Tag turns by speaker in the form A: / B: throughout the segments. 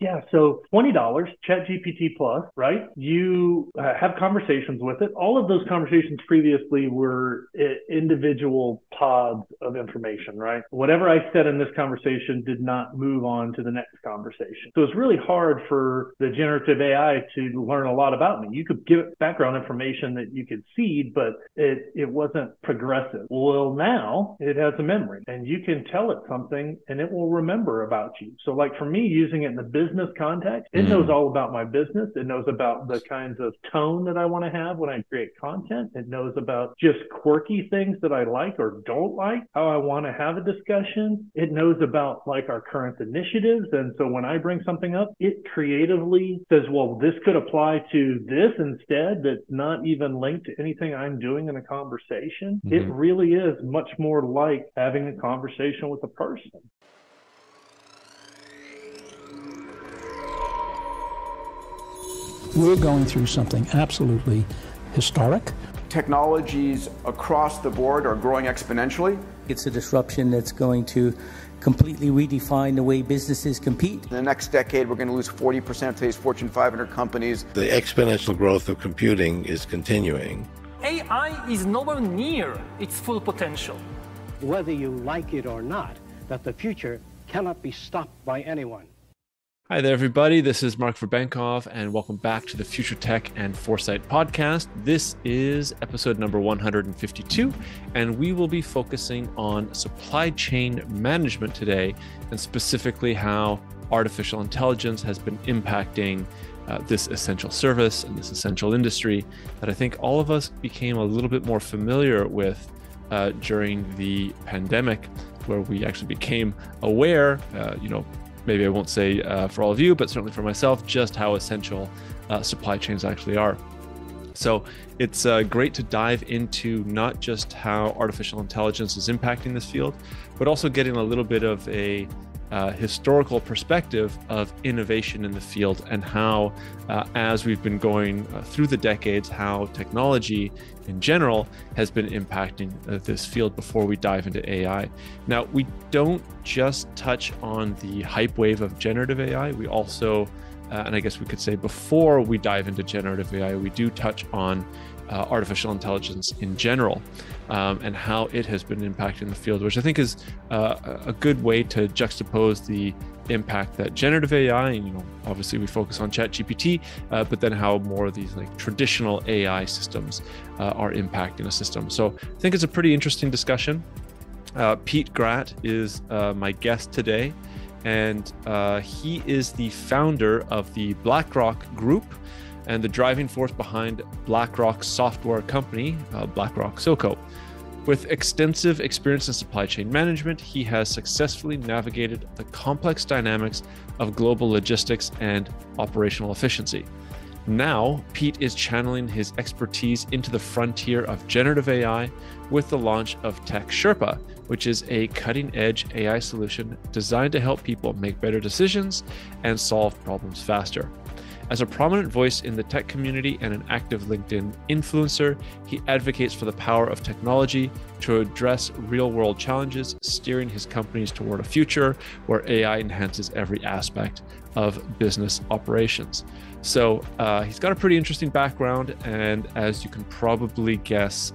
A: Yeah, so $20, ChatGPT Plus, right? You have conversations with it. All of those conversations previously were individual pods of information, right? Whatever I said in this conversation did not move on to the next conversation. So it's really hard for the generative AI to learn a lot about me. You could give it background information that you could seed, but it wasn't progressive. Well, now it has a memory, and you can tell it something and it will remember about you. So like for me, using it in the business context, it knows all about my business. It knows about the kinds of tone that I want to have when I create content. It knows about just quirky things that I like or don't like, how I want to have a discussion. It knows about like our current initiatives. And so when I bring something up, it creatively says, well, this could apply to this instead, that's not even linked to anything I'm doing in a conversation. It really is much more like having a conversation with a person.
B: We're going through something absolutely historic.
C: Technologies across the board are growing exponentially.
D: It's a disruption that's going to completely redefine the way businesses compete.
C: In the next decade, we're going to lose 40% of today's Fortune 500 companies.
E: The exponential growth of computing is continuing.
F: AI is nowhere near its full potential.
G: Whether you like it or not, that the future cannot be stopped by anyone.
H: Hi there, everybody. This is Mark Verbankov, and welcome back to the Future Tech and Foresight podcast. This is episode number 152, and we will be focusing on supply chain management today, and specifically how artificial intelligence has been impacting this essential service and this essential industry that I think all of us became a little bit more familiar with during the pandemic, where we actually became aware, maybe I won't say for all of you, but certainly for myself, just how essential supply chains actually are. So it's great to dive into not just how artificial intelligence is impacting this field, but also getting a little bit of a historical perspective of innovation in the field and how, as we've been going through the decades, how technology in general has been impacting this field before we dive into AI. Now, we don't just touch on the hype wave of generative AI. We also, and I guess we could say before we dive into generative AI, we do touch on artificial intelligence in general and how it has been impacting the field, which I think is a good way to juxtapose the impact that generative AI, and obviously we focus on ChatGPT, but then how more of these like traditional AI systems are impacting a system. So I think it's a pretty interesting discussion. Pete Grett is my guest today, and he is the founder of the BlackRock Group and the driving force behind BlackRock's software company, BlackRock SoCo. With extensive experience in supply chain management, he has successfully navigated the complex dynamics of global logistics and operational efficiency. Now, Pete is channeling his expertise into the frontier of generative AI with the launch of Tech Sherpa, which is a cutting-edge AI solution designed to help people make better decisions and solve problems faster. As a prominent voice in the tech community and an active LinkedIn influencer, he advocates for the power of technology to address real-world challenges, steering his companies toward a future where AI enhances every aspect of business operations. So he's got a pretty interesting background, and as you can probably guess,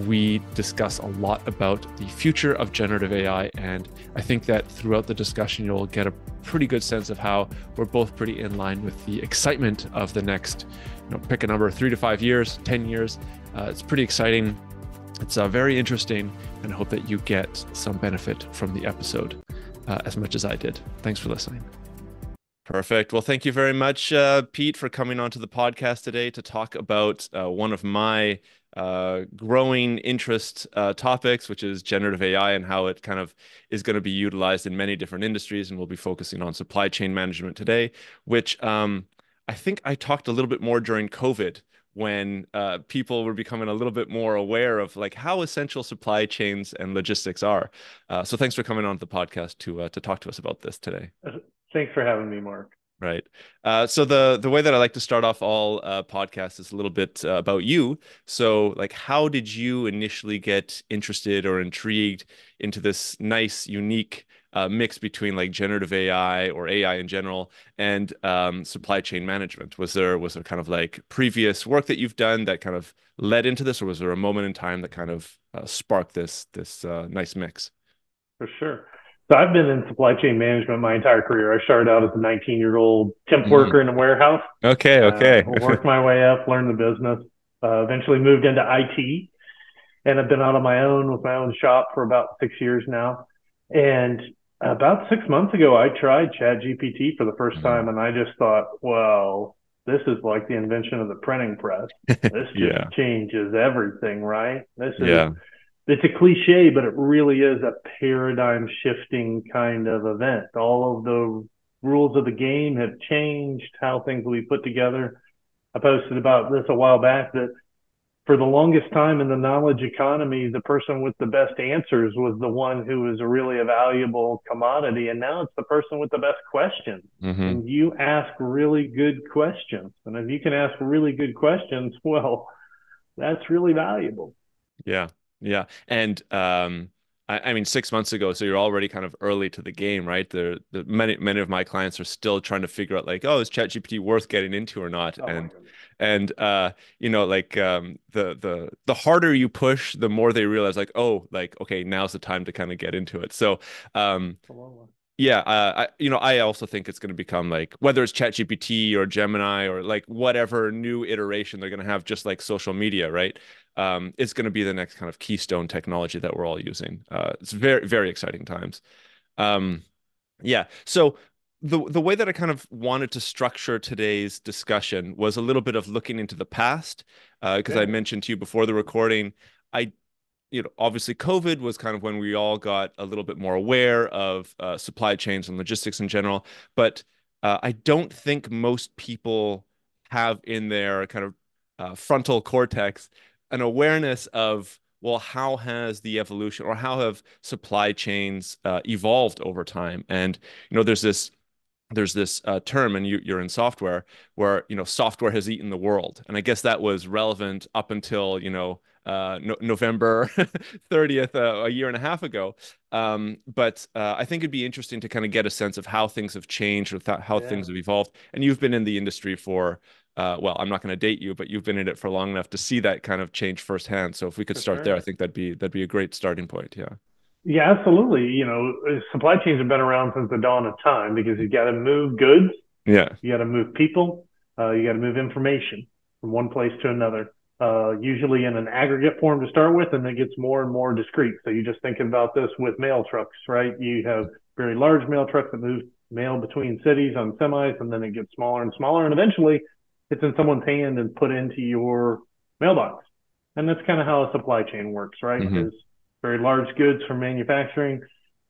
H: we discuss a lot about the future of generative AI, and I think that throughout the discussion you'll get a pretty good sense of how we're both pretty in line with the excitement of the next, pick a number, 3 to 5 years, 10 years. It's pretty exciting. It's very interesting, and I hope that you get some benefit from the episode as much as I did. Thanks for listening. Perfect. Well, thank you very much, Pete, for coming onto the podcast today to talk about one of my growing interest topics, which is generative AI and how it kind of is going to be utilized in many different industries. And we'll be focusing on supply chain management today, which I think I talked a little bit more during COVID, when people were becoming a little bit more aware of like how essential supply chains and logistics are. So thanks for coming on to the podcast to talk to us about this today.
A: Thanks for having me, Mark.
H: Right. So the way that I like to start off all podcasts is a little bit about you. So like, how did you initially get interested or intrigued into this nice, unique mix between like generative AI or AI in general and supply chain management? Was there kind of like previous work that you've done that kind of led into this, or was there a moment in time that kind of sparked this nice mix?
A: For sure. So I've been in supply chain management my entire career. I started out as a 19-year-old temp worker in a warehouse.
H: Okay, okay.
A: Worked my way up, learned the business, eventually moved into IT, and I've been out on my own with my own shop for about 6 years now. And about 6 months ago, I tried ChatGPT for the first time, and I just thought, well, this is like the invention of the printing press. This
H: Yeah,
A: just changes everything, right?
H: yeah.
A: It's a cliche, but it really is a paradigm shifting kind of event. All of the rules of the game have changed, how things will be put together. I posted about this a while back that for the longest time in the knowledge economy, the person with the best answers was the one who was really a valuable commodity. And now it's the person with the best questions. And you ask really good questions. And if you can ask really good questions, well, that's really valuable.
H: Yeah, yeah. And I mean, 6 months ago, so you're already kind of early to the game, right? The many of my clients are still trying to figure out like, oh, is ChatGPT worth getting into or not?
A: Oh,
H: and like the harder you push, the more they realize like, oh, like okay, now's the time to kind of get into it. So yeah, I also think it's going to become like whether it's ChatGPT or Gemini or like whatever new iteration they're going to have, just like social media, right? It's going to be the next kind of keystone technology that we're all using. It's very, very exciting times. Um, yeah. So the way that I kind of wanted to structure today's discussion was a little bit of looking into the past, because I mentioned to you before the recording, I obviously COVID was kind of when we all got a little bit more aware of supply chains and logistics in general. But I don't think most people have in their kind of frontal cortex an awareness of, well, how has the evolution or how have supply chains evolved over time? And, there's this term, and you're in software, where software has eaten the world, and I guess that was relevant up until November 30th, a year and a half ago. But I think it'd be interesting to kind of get a sense of how things have changed or how things have evolved. And you've been in the industry for well, I'm not going to date you, but you've been in it for long enough to see that kind of change firsthand. So if we could start there, I think that'd be a great starting point. Yeah.
A: Yeah, absolutely. Supply chains have been around since the dawn of time because you got to move goods,
H: Yeah.
A: you got to move people, you got to move information from one place to another, usually in an aggregate form to start with, and it gets more and more discrete. So you just thinking about this with mail trucks, right? You have very large mail trucks that move mail between cities on semis, and then it gets smaller and smaller, and eventually it's in someone's hand and put into your mailbox. And that's kind of how a supply chain works, right? Is very large goods from manufacturing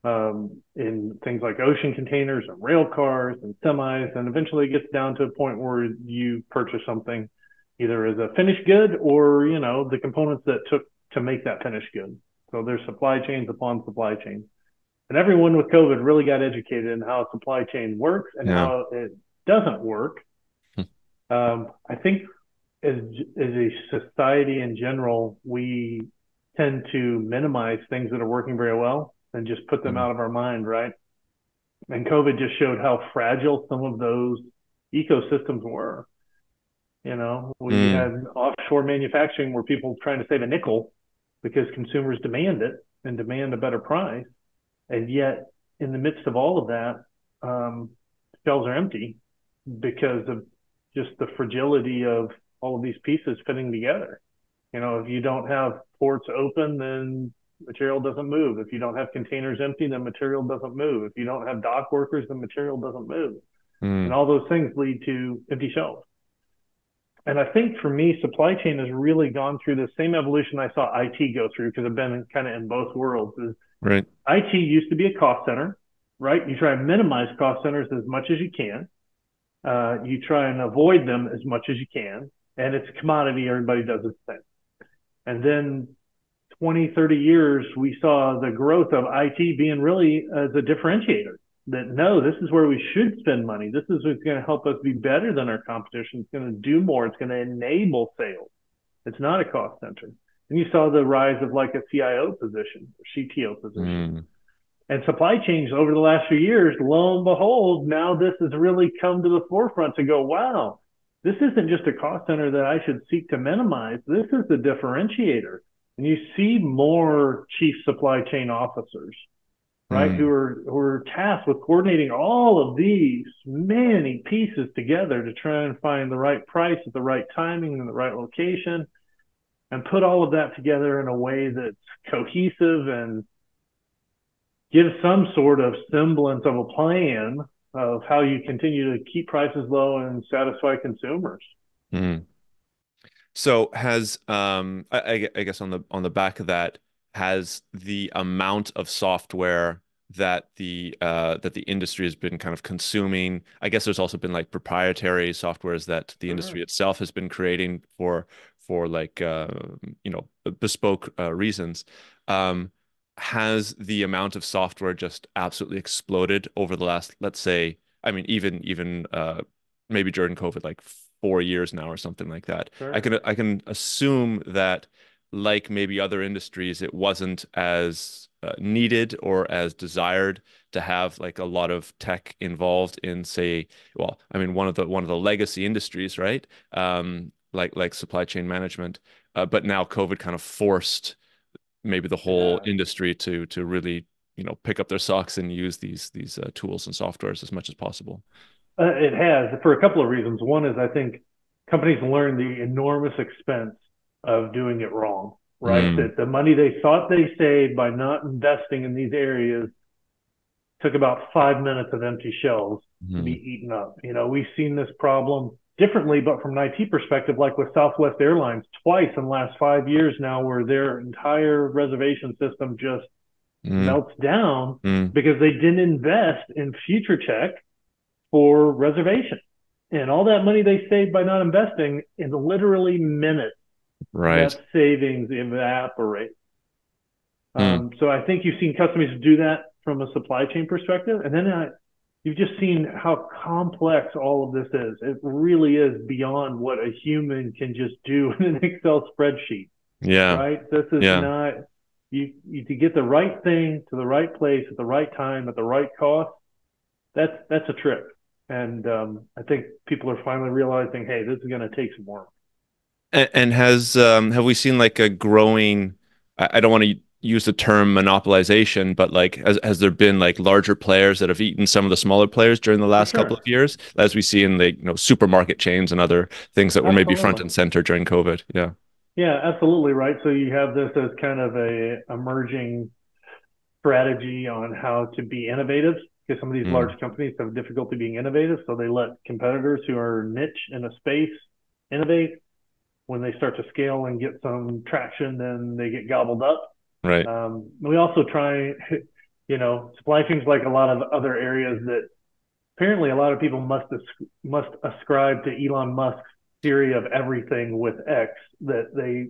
A: in things like ocean containers and rail cars and semis. And eventually it gets down to a point where you purchase something either as a finished good or, the components that took to make that finished good. So there's supply chains upon supply chains. And everyone with COVID really got educated in how a supply chain works and how it doesn't work. I think as a society in general, we tend to minimize things that are working very well and just put them out of our mind, right? And COVID just showed how fragile some of those ecosystems were. We had offshore manufacturing where people trying to save a nickel because consumers demand it and demand a better price. And yet, in the midst of all of that, shelves are empty because of just the fragility of all of these pieces fitting together. If you don't have ports open, then material doesn't move. If you don't have containers empty, then material doesn't move. If you don't have dock workers, then material doesn't move. And all those things lead to empty shelves. And I think for me, supply chain has really gone through the same evolution I saw IT go through, because I've been kind of in both worlds.
H: Right.
A: IT used to be a cost center, right? You try and minimize cost centers as much as you can. You try and avoid them as much as you can. And it's a commodity. Everybody does its thing. And then 20, 30 years, we saw the growth of IT being really as a differentiator. That no, this is where we should spend money. This is what's going to help us be better than our competition. It's going to do more. It's going to enable sales. It's not a cost center. And you saw the rise of like a CIO position or CTO position. And supply chains over the last few years, lo and behold, now this has really come to the forefront to go, wow, this isn't just a cost center that I should seek to minimize. This is the differentiator. And you see more chief supply chain officers, right, who are tasked with coordinating all of these many pieces together to try and find the right price at the right timing and the right location, and put all of that together in a way that's cohesive and gives some sort of semblance of a plan of how you continue to keep prices low and satisfy consumers.
H: So has I guess on the back of that, has the amount of software that the industry has been kind of consuming, I guess there's also been like proprietary softwares that the industry itself has been creating for like bespoke reasons. Has the amount of software just absolutely exploded over the last, let's say, I mean, even maybe during COVID, like 4 years now or something like that.
A: Sure.
H: I can assume that, like maybe other industries, it wasn't as needed or as desired to have like a lot of tech involved in, say, well, I mean, one of the legacy industries, right? Like supply chain management. But now COVID kind of forced maybe the whole industry to really, pick up their socks and use these tools and softwares as much as possible.
A: It has, for a couple of reasons. One is I think companies learn the enormous expense of doing it wrong, right? That the money they thought they saved by not investing in these areas took about 5 minutes of empty shelves to be eaten up. We've seen this problem differently, but from an IT perspective, like with Southwest Airlines, twice in the last 5 years now, where their entire reservation system just melts down because they didn't invest in future check for reservation. And all that money they saved by not investing, in literally minutes, that savings evaporate. So I think you've seen customers do that from a supply chain perspective. And then you've just seen how complex all of this is. It really is beyond what a human can just do in an Excel spreadsheet.
H: Yeah.
A: Right? This is not, you to get the right thing to the right place at the right time at the right cost. That's a trick. And I think people are finally realizing, hey, this is going to take some work.
H: And have we seen like a growing, I don't want to use the term monopolization, but like has there been like larger players that have eaten some of the smaller players during the last couple of years, as we see in the supermarket chains and other things that were maybe front and center during COVID?
A: Yeah, absolutely right. So you have this as kind of a emerging strategy on how to be innovative, because some of these large companies have difficulty being innovative. So they let competitors who are niche in a space innovate. When they start to scale and get some traction, then they get gobbled up.
H: Right.
A: We also try, supply chains, like a lot of other areas, that apparently a lot of people must ascribe to Elon Musk's theory of everything with X, that they,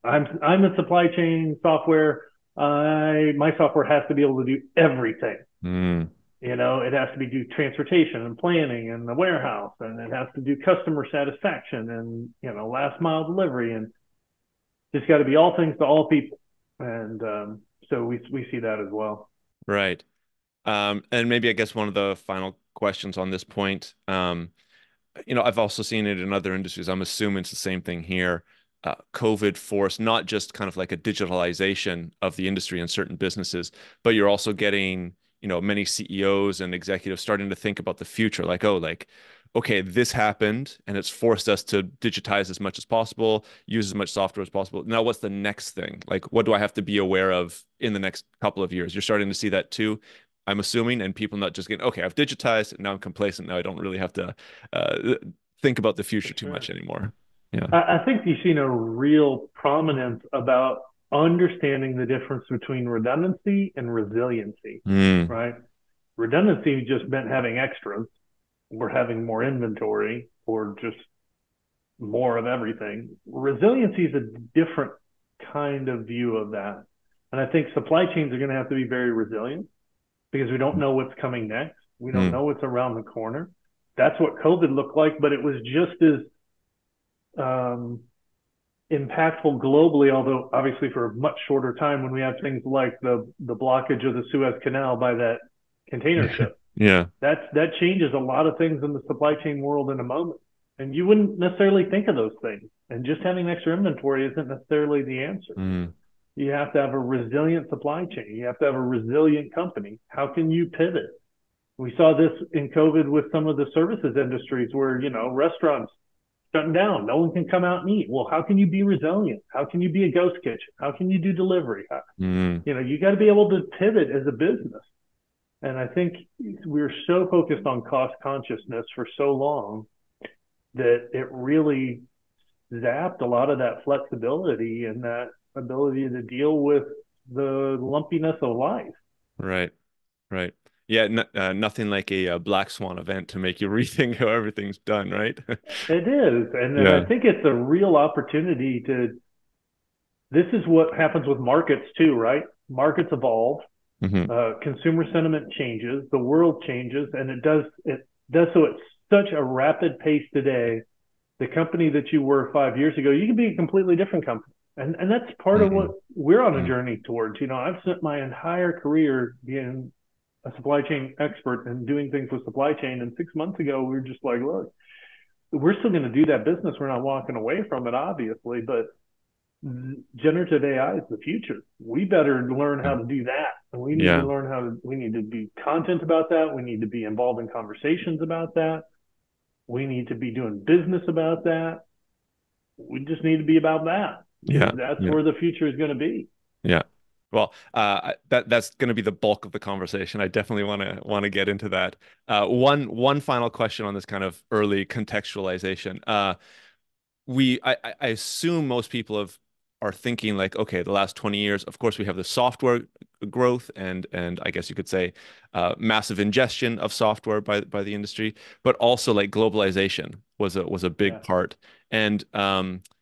A: I'm in supply chain software. My software has to be able to do everything. It has to do transportation and planning and the warehouse, and it has to do customer satisfaction and, last mile delivery, and it's got to be all things to all people. And so we see that as well.
H: Right. And maybe I guess one of the final questions on this point, I've also seen it in other industries. I'm assuming it's the same thing here. COVID forced not just kind of like a digitalization of the industry in certain businesses, but you're also getting many CEOs and executives starting to think about the future, like, okay, this happened and it's forced us to digitize as much as possible, use as much software as possible. Now, what's the next thing? Like, what do I have to be aware of in the next couple of years? You're starting to see that too, I'm assuming, and people not just getting, okay, I've digitized, and now I'm complacent. Now I don't really have to think about the future too much anymore. Yeah.
A: I think you've seen a real prominence about understanding the difference between redundancy and resiliency, right? Redundancy just meant having extras, or having more inventory, or just more of everything. Resiliency is a different kind of view of that. And I think supply chains are going to have to be very resilient, because we don't know what's coming next. We don't know what's around the corner. That's what COVID looked like, but it was just as impactful globally, although obviously for a much shorter time when we have things like the blockage of the Suez Canal by that container ship.
H: Yeah.
A: That changes a lot of things in the supply chain world in a moment. And you wouldn't necessarily think of those things. And just having extra inventory isn't necessarily the answer. You have to have a resilient supply chain. You have to have a resilient company. How can you pivot? We saw this in COVID with some of the services industries where, restaurants shutting down. No one can come out and eat. Well, how can you be resilient? How can you be a ghost kitchen? How can you do delivery? You got to be able to pivot as a business. And I think we're so focused on cost consciousness for so long that it really zapped a lot of that flexibility and that ability to deal with the lumpiness of life.
H: Right. Yeah, nothing like a black swan event to make you rethink how everything's done, right?
A: It is. And I think it's a real opportunity this is what happens with markets too, right? Markets evolve, consumer sentiment changes, the world changes, and it does so at such a rapid pace today. The company that you were 5 years ago, you can be a completely different company. And that's part of what we're on a journey towards. I've spent my entire career being a supply chain expert and doing things with supply chain. And 6 months ago, we were just like, look, we're still going to do that business. We're not walking away from it, obviously, but generative AI is the future. We better learn how to do that. And we need to learn we need to be content about that. We need to be involved in conversations about that. We need to be doing business about that. We just need to be about that. That's where the future is going to be.
H: Yeah. Well, that's going to be the bulk of the conversation. I definitely want to get into that. One final question on this kind of early contextualization. I assume most people are thinking like, okay, the last 20 years, of course, we have the software growth and I guess you could say massive ingestion of software by the industry, but also like globalization was a big part. And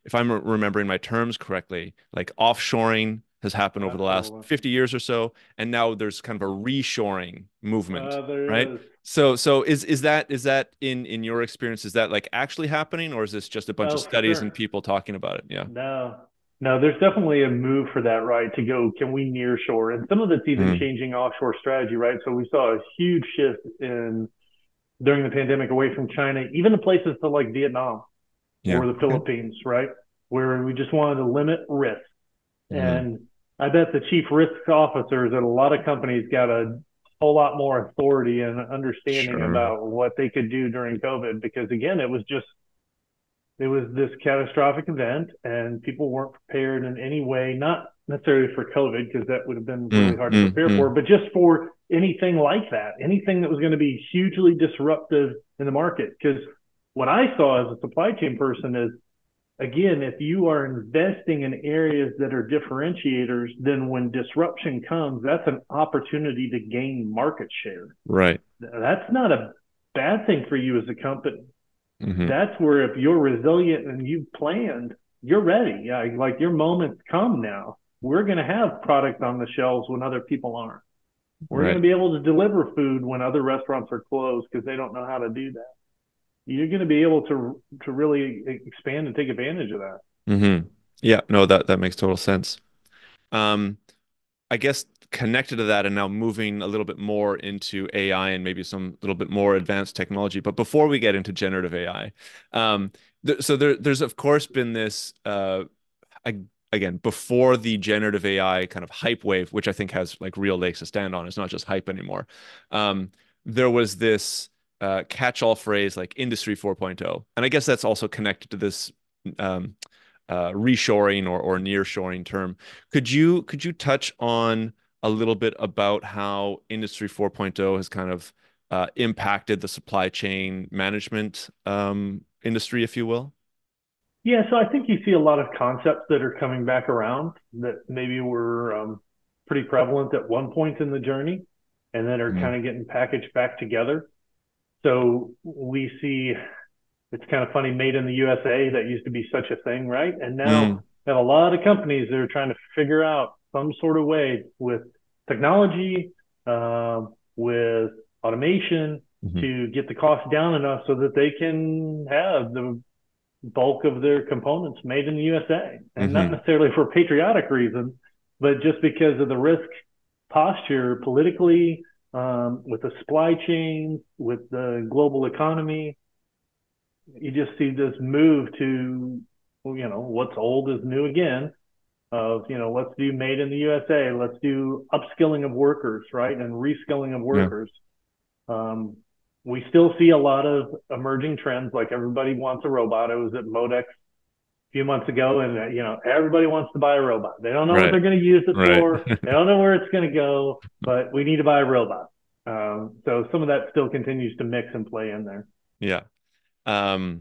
H: if I'm remembering my terms correctly, like offshoring has happened over the last 50 years or so, and now there's kind of a reshoring movement, right? So is that in your experience, is that like actually happening, or is this just a bunch of studies and people talking about it? Yeah.
A: No, there's definitely a move for that, right? To go, can we nearshore? And some of it's even changing offshore strategy, right? So we saw a huge shift during the pandemic away from China, even to places like Vietnam or the Philippines, right? Where we just wanted to limit risk. And I bet the chief risk officers at a lot of companies got a whole lot more authority and understanding about what they could do during COVID, because again, it was this catastrophic event and people weren't prepared in any way, not necessarily for COVID, because that would have been really hard to prepare for, but just for anything like that, anything that was going to be hugely disruptive in the market. Because what I saw as a supply chain person is, again, if you are investing in areas that are differentiators, then when disruption comes, that's an opportunity to gain market share.
H: Right.
A: That's not a bad thing for you as a company. That's where if you're resilient and you've planned, you're ready. Like your moment's come now. We're going to have product on the shelves when other people aren't. We're going to be able to deliver food when other restaurants are closed because they don't know how to do that. You're going to be able to really expand and take advantage of that.
H: Yeah, no, that makes total sense. I guess connected to that and now moving a little bit more into AI and maybe some little bit more advanced technology. But before we get into generative AI, there's of course been this, again, before the generative AI kind of hype wave, which I think has like real legs to stand on. It's not just hype anymore. There was this catch-all phrase like Industry 4.0. And I guess that's also connected to this reshoring or nearshoring term. Could you touch on a little bit about how Industry 4.0 has kind of impacted the supply chain management industry, if you will?
A: Yeah, so I think you see a lot of concepts that are coming back around that maybe were pretty prevalent at one point in the journey and then are kind of getting packaged back together. So we see, it's kind of funny, made in the USA, that used to be such a thing, right? And now have a lot of companies that are trying to figure out some sort of way with technology, with automation to get the cost down enough so that they can have the bulk of their components made in the USA, and not
H: Mm-hmm.
A: necessarily for patriotic reasons, but just because of the risk posture politically, with the supply chain, with the global economy. You just see this move to, what's old is new again, of, let's do made in the USA, let's do upskilling of workers, right, and reskilling of workers. We still see a lot of emerging trends, like everybody wants a robot. I was at Modex a few months ago, and everybody wants to buy a robot. They don't know what they're going to use it for. They don't know where it's going to go, but we need to buy a robot. So some of that still continues to mix and play in there.
H: Yeah. So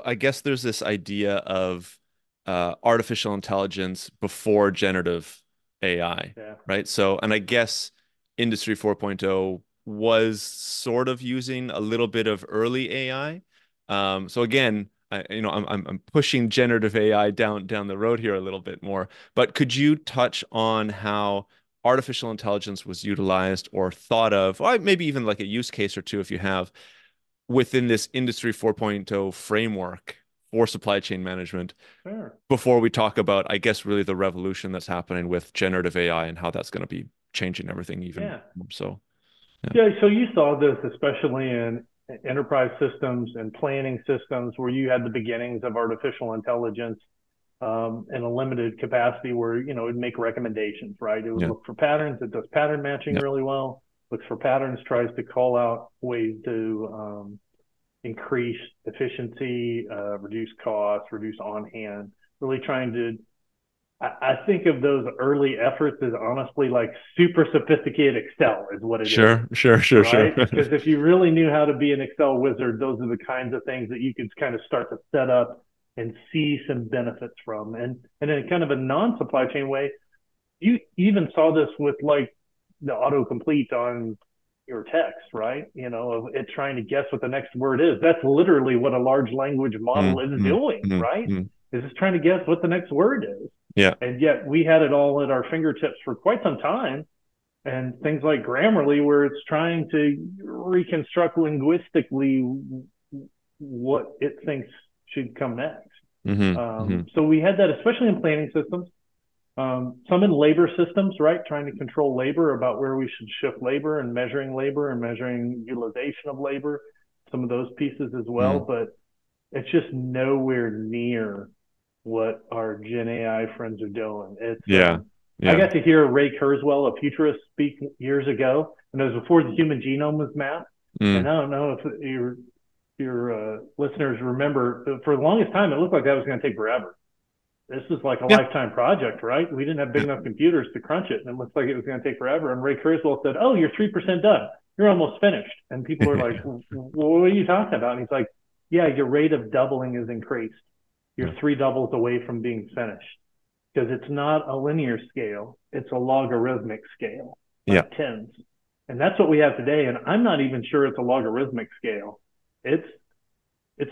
H: I guess there's this idea of artificial intelligence before generative AI, right? So, and I guess Industry 4.0 was sort of using a little bit of early AI. So again, I'm pushing generative AI down the road here a little bit more. But could you touch on how artificial intelligence was utilized or thought of, or maybe even like a use case or two if you have, within this Industry 4.0 framework for supply chain management, before we talk about, I guess, really the revolution that's happening with generative AI and how that's going to be changing everything even more so.
A: So you saw this especially in enterprise systems and planning systems where you had the beginnings of artificial intelligence in a limited capacity where, it'd make recommendations, right? It would look for patterns. It does pattern matching really well. Looks for patterns, tries to call out ways to increase efficiency, reduce costs, reduce on hand, really trying to, I think of those early efforts as honestly like super sophisticated Excel is what it is.
H: Sure.
A: Right? Because if you really knew how to be an Excel wizard, those are the kinds of things that you could kind of start to set up and see some benefits from. And in kind of a non-supply chain way, you even saw this with like the autocomplete on your text, right? Of it trying to guess what the next word is. That's literally what a large language model is doing, right? Is it's trying to guess what the next word is.
H: Yeah.
A: And yet we had it all at our fingertips for quite some time. And things like Grammarly, where it's trying to reconstruct linguistically what it thinks should come next. So we had that, especially in planning systems. Some in labor systems, right? Trying to control labor, about where we should shift labor and measuring utilization of labor, some of those pieces as well. But it's just nowhere near what our Gen AI friends are doing. It's I got to hear Ray Kurzweil, a futurist, speak years ago, and it was before the human genome was mapped. And I don't know if your listeners remember, for the longest time, it looked like that was going to take forever. This is like a lifetime project, right? We didn't have big enough computers to crunch it, and it looks like it was going to take forever. And Ray Kurzweil said, "Oh, you're 3% done. You're almost finished." And people are like, well, "What are you talking about?" And he's like, "Yeah, your rate of doubling is increased. You're 3 doubles away from being finished, because it's not a linear scale; it's a logarithmic scale, like tens." And that's what we have today. And I'm not even sure it's a logarithmic scale. It's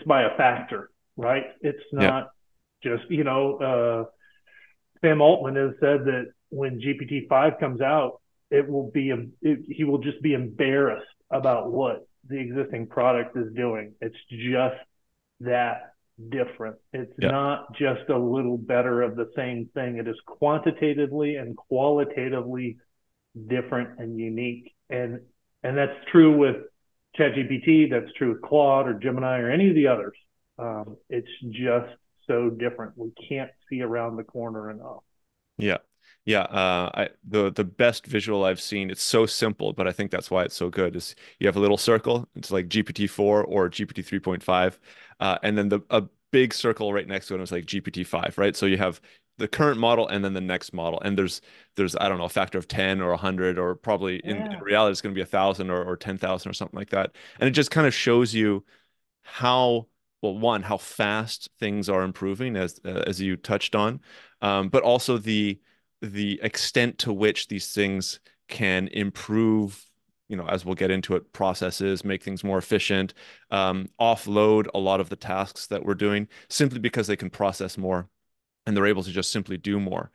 A: by a factor, right? It's not just, Sam Altman has said that when GPT-5 comes out, he will just be embarrassed about what the existing product is doing. It's just that different. It's not just a little better of the same thing. It is quantitatively and qualitatively different and unique. And that's true with ChatGPT, that's true with Claude or Gemini or any of the others. It's just so different. We can't see around the corner enough.
H: The best visual I've seen, it's so simple, but I think that's why it's so good, is you have a little circle. It's like GPT-4 or GPT 3.5, and then a big circle right next to it is like GPT-5, right? So you have the current model and then the next model, and there's I don't know, a factor of 10 or 100, or probably in reality it's going to be 1,000 or 10,000 or something like that. And it just kind of shows you how fast things are improving, as you touched on, but also the extent to which these things can improve, as we'll get into it, processes, make things more efficient, offload a lot of the tasks that we're doing simply because they can process more and they're able to just simply do more.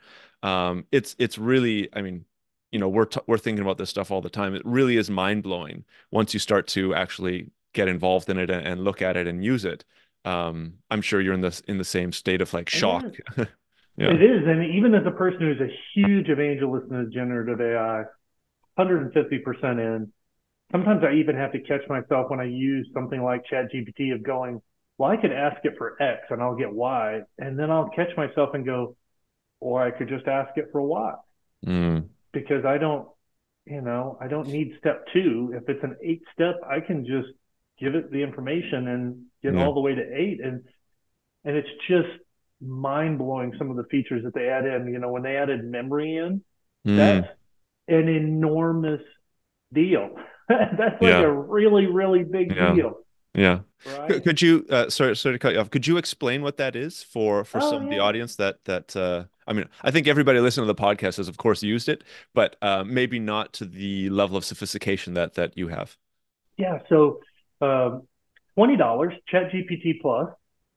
H: It's really, we're thinking about this stuff all the time. It really is mind-blowing once you start to actually get involved in it and look at it and use it, I'm sure you're in the same state of like shock. Yeah.
A: It is. And even as a person who's a huge evangelist in generative AI, 150% in, sometimes I even have to catch myself when I use something like ChatGPT of going, well, I could ask it for X and I'll get Y. And then I'll catch myself and go, or I could just ask it for Y. Because I don't need step 2. If it's an 8 step, I can just give it the information and get all the way to 8. And it's just mind blowing, some of the features that they add in. When they added memory in, that's an enormous deal. That's like a really, really big deal.
H: Yeah.
A: Right?
H: Could you sorry to cut you off. Could you explain what that is for some of the audience that I mean, I think everybody listening to the podcast has of course used it, but maybe not to the level of sophistication that you have.
A: Yeah. So $20 ChatGPT Plus,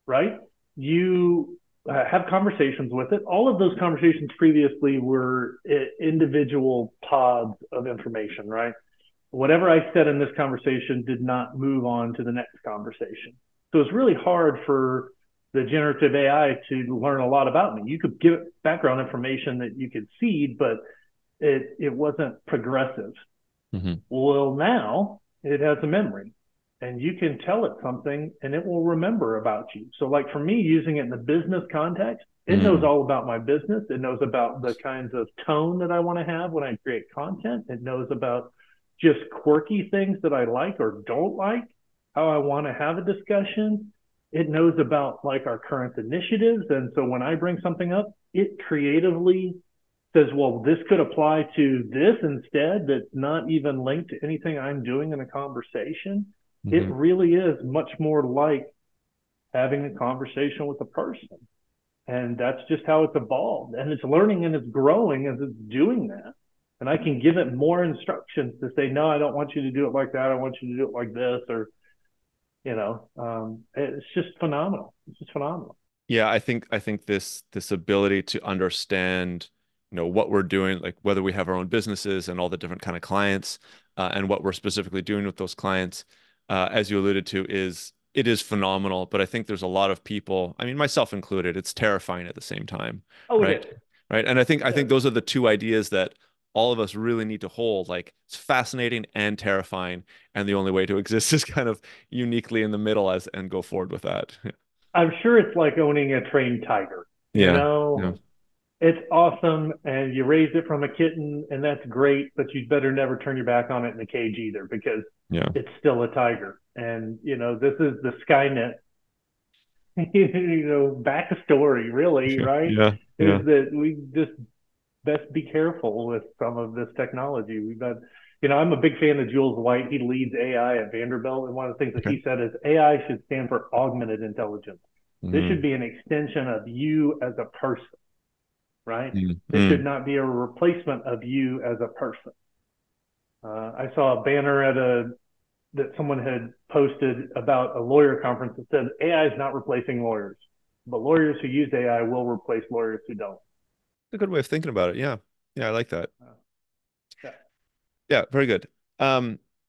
A: right? You have conversations with it. All of those conversations previously were individual pods of information, right? Whatever I said in this conversation did not move on to the next conversation. So it's really hard for the generative AI to learn a lot about me. You could give it background information that you could seed, but it wasn't progressive. Well, now it has a memory, and you can tell it something and it will remember about you. So like for me, using it in the business context, it knows all about my business. It knows about the kinds of tone that I want to have when I create content. It knows about just quirky things that I like or don't like, how I want to have a discussion. It knows about like our current initiatives. And so when I bring something up, it creatively says, well, this could apply to this instead, that's not even linked to anything I'm doing in a conversation. It really is much more like having a conversation with a person. And that's just how it's evolved. And it's learning and it's growing as it's doing that. And I can give it more instructions to say, no, I don't want you to do it like that. I want you to do it like this, or, it's just phenomenal. It's just phenomenal.
H: Yeah, I think this ability to understand, what we're doing, like whether we have our own businesses and all the different kind of clients, and what we're specifically doing with those clients, as you alluded to, it is phenomenal. But I think there's a lot of people, I mean, myself included, it's terrifying at the same time.
A: Oh,
H: right?
A: It is.
H: Right. And I think those are the two ideas that all of us really need to hold. Like, it's fascinating and terrifying, and the only way to exist is kind of uniquely in the middle and go forward with that.
A: I'm sure it's like owning a trained tiger.
H: Yeah.
A: It's awesome, and you raised it from a kitten, and that's great, but you'd better never turn your back on it in a cage either, because it's still a tiger. And this is the Skynet backstory, really, right? Is that we just best be careful with some of this technology. We've got, I'm a big fan of Jules White. He leads AI at Vanderbilt, and one of the things that he said is AI should stand for augmented intelligence. This should be an extension of you as a person, right? It should not be a replacement of you as a person. I saw a banner that someone had posted about a lawyer conference that said AI is not replacing lawyers, but lawyers who use AI will replace lawyers who don't.
H: A good way of thinking about it. Yeah, I like that. Yeah, very good.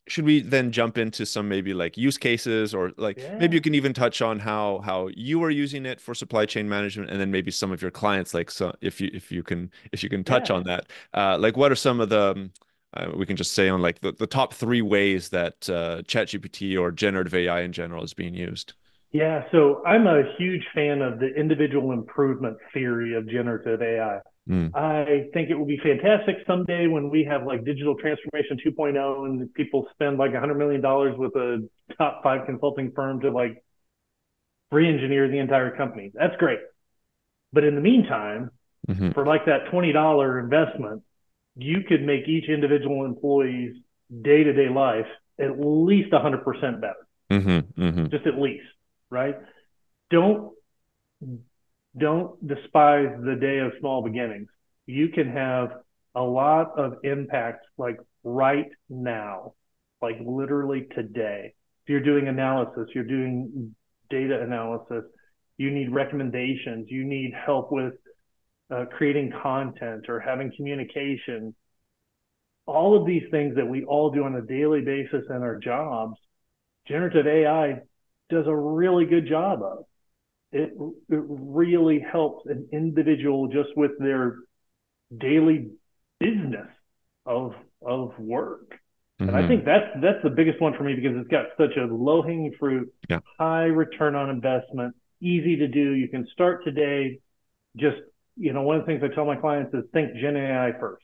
H: Should we then jump into some maybe like use cases, or like maybe you can even touch on how you are using it for supply chain management, and then maybe some of your clients, like, so if you can touch on that, like what are some of the we can just say on like the top 3 ways that ChatGPT or generative AI in general is being used.
A: Yeah, so I'm a huge fan of the individual improvement theory of generative AI. I think it will be fantastic someday when we have like digital transformation 2.0 and people spend like $100 million with a top 5 consulting firm to like re-engineer the entire company. That's great. But in the meantime, for like that $20 investment, you could make each individual employee's day-to-day life at least 100% better. Just at least, right? Don't despise the day of small beginnings. You can have a lot of impact like right now, like literally today. If you're doing analysis, you're doing data analysis, you need recommendations, you need help with creating content or having communication. All of these things that we all do on a daily basis in our jobs generative AI does a really good job of. It really helps an individual just with their daily business of work. And I think that's the biggest one for me, because it's got such a low hanging fruit, high return on investment, easy to do. You can start today. Just, one of the things I tell my clients is think Gen AI first.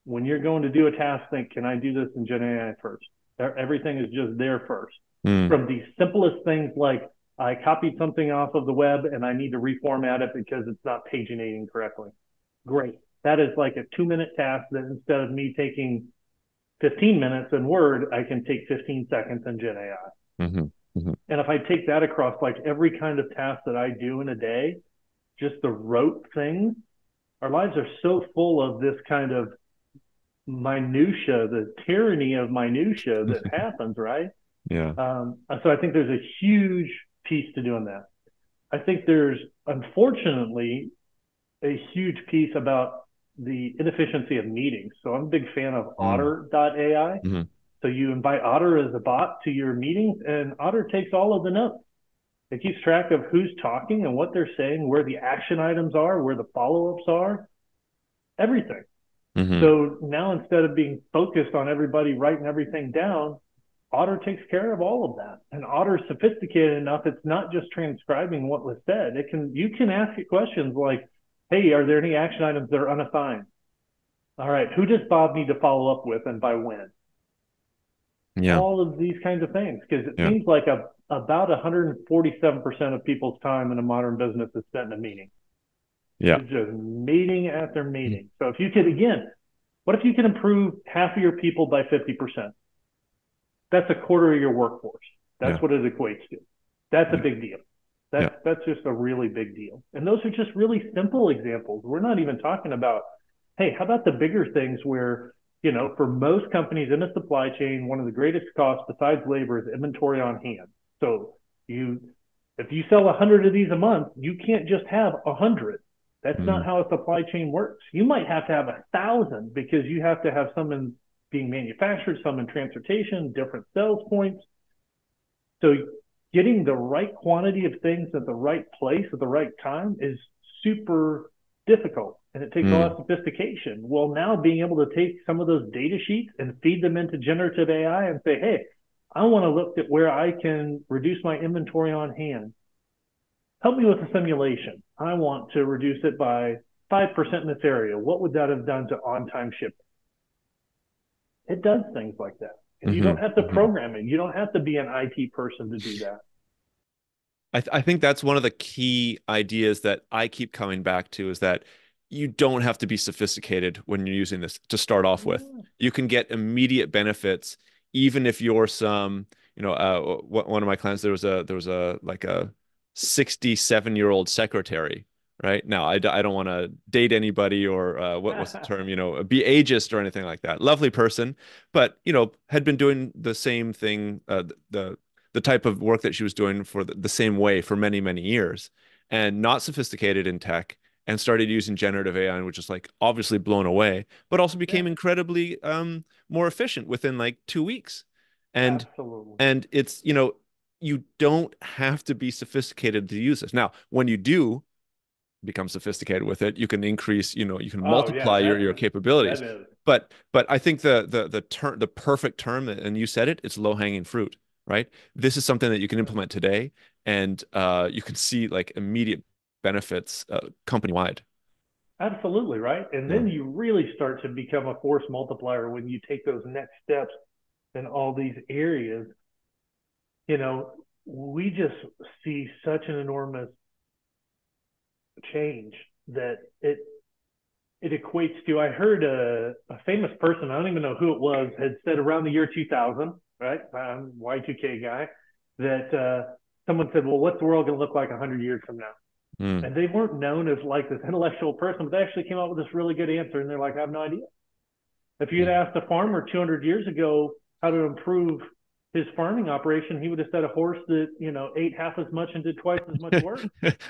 A: When you're going to do a task, think, can I do this in Gen AI first? Everything is just there first. From the simplest things like, I copied something off of the web and I need to reformat it because it's not paginating correctly. Great. That is like a 2-minute task that instead of me taking 15 minutes in Word, I can take 15 seconds in Gen AI. And if I take that across like every kind of task that I do in a day, just the rote things, our lives are so full of this kind of minutia, the tyranny of minutia that happens, right? So I think there's a huge piece to doing that. I think there's, unfortunately, a huge piece about the inefficiency of meetings. So I'm a big fan of Otter.ai. So you invite Otter as a bot to your meetings, and Otter takes all of the notes. It keeps track of who's talking and what they're saying, where the action items are, where the follow-ups are, everything. So now instead of being focused on everybody writing everything down, Otter takes care of all of that. And Otter's sophisticated enough, it's not just transcribing what was said. You can ask it questions like, hey, are there any action items that are unassigned? All right, who does Bob need to follow up with and by when? All of these kinds of things, because it seems like about 147% of people's time in a modern business is spent in a meeting. It's just meeting after meeting. So if you could, again, what if you can improve half of your people by 50%? That's a quarter of your workforce. That's what it equates to. That's a big deal. That's just a really big deal. And those are just really simple examples. We're not even talking about, hey, how about the bigger things where, for most companies in the supply chain, one of the greatest costs besides labor is inventory on hand. So if you sell 100 of these a month, you can't just have 100. That's not how a supply chain works. You might have to have 1,000 because you have to have some being manufactured, some in transportation, different sales points. So getting the right quantity of things at the right place at the right time is super difficult, and it takes a lot of sophistication. Well, now being able to take some of those data sheets and feed them into generative AI and say, hey, I want to look at where I can reduce my inventory on hand. Help me with a simulation. I want to reduce it by 5% in this area. What would that have done to on-time shipping? It does things like that. And you don't have to program it. You don't have to be an IT person to do that.
H: I think that's one of the key ideas that I keep coming back to, is that you don't have to be sophisticated when you're using this to start off with. You can get immediate benefits, even if you're one of my clients, there was a like a 67-year-old secretary. Right now, I don't want to date anybody or what's the term, be ageist or anything like that. Lovely person, but had been doing the same thing, the type of work that she was doing for the same way for many, many years, and not sophisticated in tech, and started using generative AI and was just like obviously blown away, but also became incredibly more efficient within like 2 weeks. And it's you don't have to be sophisticated to use this. Now, when you do become sophisticated with it, you can increase, you can multiply your capabilities. But I think the perfect term, and you said it's low hanging fruit, right? This is something that you can implement today, and you can see like immediate benefits company wide.
A: Absolutely, right. And then you really start to become a force multiplier when you take those next steps in all these areas. We just see such an enormous change that it equates to, I heard a famous person, I don't even know who it was, had said around the year 2000, right? I'm Y2K guy, that someone said, well, what's the world going to look like 100 years from now? And they weren't known as like this intellectual person, but they actually came up with this really good answer. And they're like, I have no idea. If you had asked a farmer 200 years ago how to improve his farming operation, he would have said a horse that, ate half as much and did twice as much work.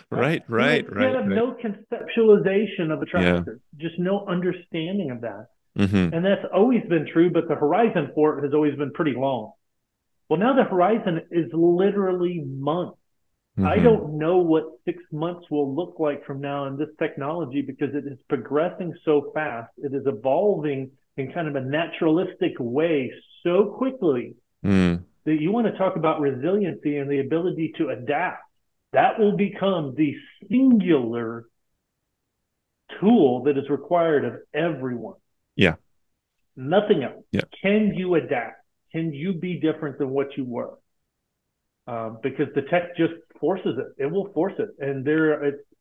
H: Right.
A: He had no conceptualization of a tractor, just no understanding of that. And that's always been true, but the horizon for it has always been pretty long. Well, now the horizon is literally months. I
H: Mm-hmm.
A: don't know what 6 months will look like from now in this technology because it is progressing so fast. It is evolving in kind of a naturalistic way so quickly
H: Mm.
A: that you want to talk about resiliency and the ability to adapt. That will become the singular tool that is required of everyone.
H: Yeah.
A: Nothing else.
H: Yeah.
A: Can you adapt? Can you be different than what you were? Because the tech just forces it. It will force it. And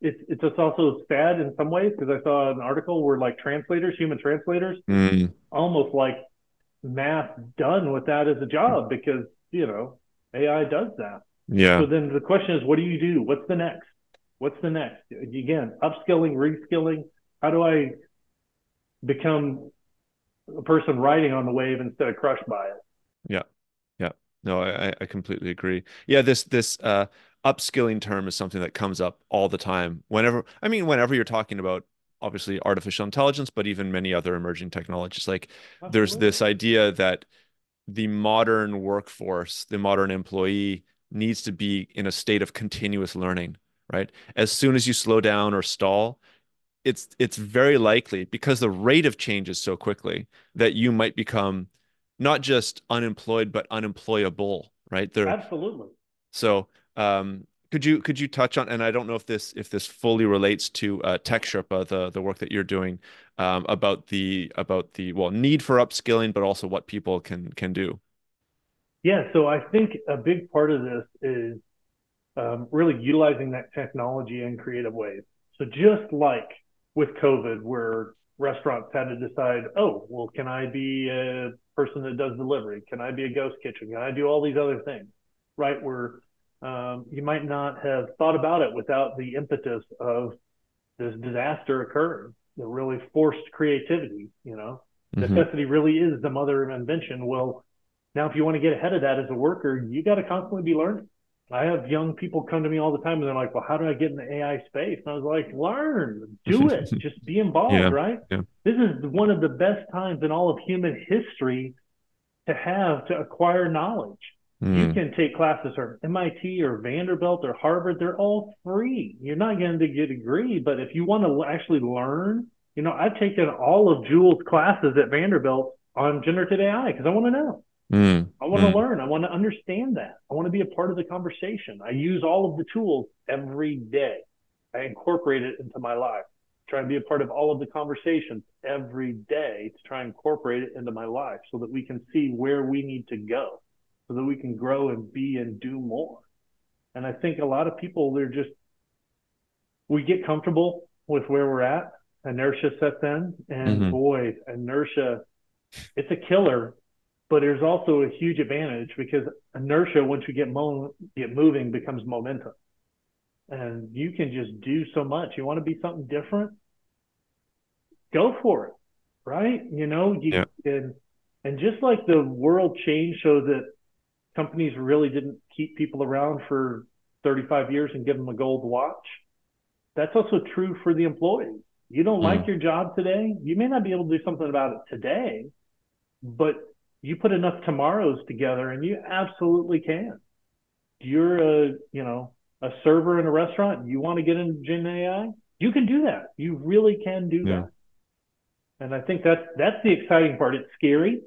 A: it's just also sad in some ways because I saw an article where like translators, human translators,
H: Mm.
A: almost like math done with that as a job because, AI does that.
H: Yeah.
A: So then the question is, what do you do? What's the next? What's the next? Again, upskilling, reskilling. How do I become a person riding on the wave instead of crushed by it?
H: Yeah. Yeah. No, I completely agree. Yeah, this upskilling term is something that comes up all the time. Whenever you're talking about obviously artificial intelligence, but even many other emerging technologies, like there's
A: Absolutely.
H: this idea that the modern workforce, the modern employee needs to be in a state of continuous learning, right? As soon as you slow down or stall, it's very likely because the rate of change is so quickly that you might become not just unemployed but unemployable, right?
A: Absolutely.
H: So could you touch on, and I don't know if this fully relates to Tech Sherpa, the work that you're doing, about the well, need for upskilling, but also what people can do.
A: Yeah, so I think a big part of this is really utilizing that technology in creative ways. So just like with COVID, where restaurants had to decide, oh, well, can I be a person that does delivery? Can I be a ghost kitchen? Can I do all these other things? Right? Where you might not have thought about it without the impetus of this disaster occurring that really forced creativity.
H: Mm-hmm.
A: Necessity really is the mother of invention. Well, now if you want to get ahead of that as a worker, you got to constantly be learning. I have young people come to me all the time and they're like, well, how do I get in the AI space? And I was like, learn, do it, just be involved,
H: Yeah.
A: right?
H: Yeah.
A: This is one of the best times in all of human history to acquire knowledge. You can take classes from MIT or Vanderbilt or Harvard. They're all free. You're not going to get a degree, but if you want to actually learn, I've taken all of Jules' classes at Vanderbilt on generative AI because I want to know. I want to learn. I want to understand that. I want to be a part of the conversation. I use all of the tools every day. I incorporate it into my life. Try and be a part of all of the conversations every day to try and incorporate it into my life so that we can see where we need to go, so that we can grow and be and do more. And I think a lot of people, we get comfortable with where we're at. Inertia sets in, and boy, inertia, it's a killer. But there's also a huge advantage because inertia, once you get moving, becomes momentum. And you can just do so much. You want to be something different? Go for it, right? And just like the world changed so that companies really didn't keep people around for 35 years and give them a gold watch, that's also true for the employees. You don't like your job today, you may not be able to do something about it today, but you put enough tomorrows together and you absolutely can. You're a server in a restaurant, you want to get into Gen AI, you can do that. You really can do that. And I think that's the exciting part. It's scary,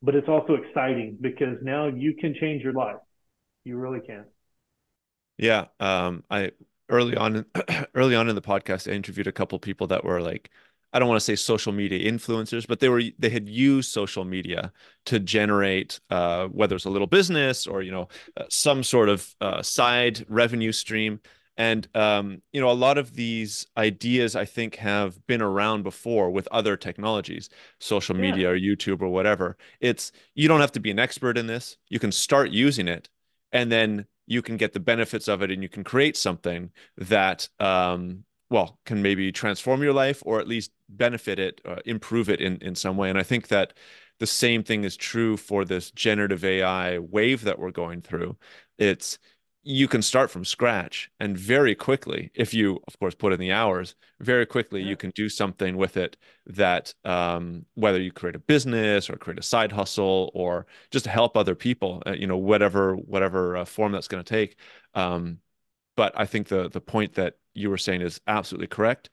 A: but it's also exciting because now you can change your life. You really can.
H: Yeah. I early on early on in the podcast, I interviewed a couple people that were like, I don't want to say social media influencers, but they had used social media to generate whether it's a little business or some sort of side revenue stream. And a lot of these ideas I think have been around before with other technologies, social media or YouTube or whatever. You don't have to be an expert in this. You can start using it, and then you can get the benefits of it, and you can create something that can maybe transform your life or at least benefit it, improve it in some way. And I think that the same thing is true for this generative AI wave that we're going through. you can start from scratch, and very quickly, if you of course put in the hours, very quickly you can do something with it that whether you create a business or create a side hustle or just to help other people, whatever form that's going to take. But I think the point that you were saying is absolutely correct.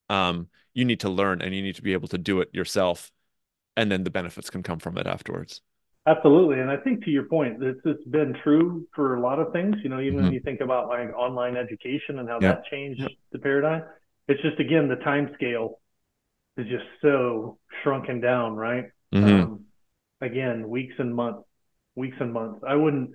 H: You need to learn and you need to be able to do it yourself, and then the benefits can come from it afterwards.
A: Absolutely. And I think to your point, this has been true for a lot of things, even when you think about like online education and how that changed the paradigm. It's just, again, the time scale is just so shrunken down, right? Again, weeks and months. I wouldn't,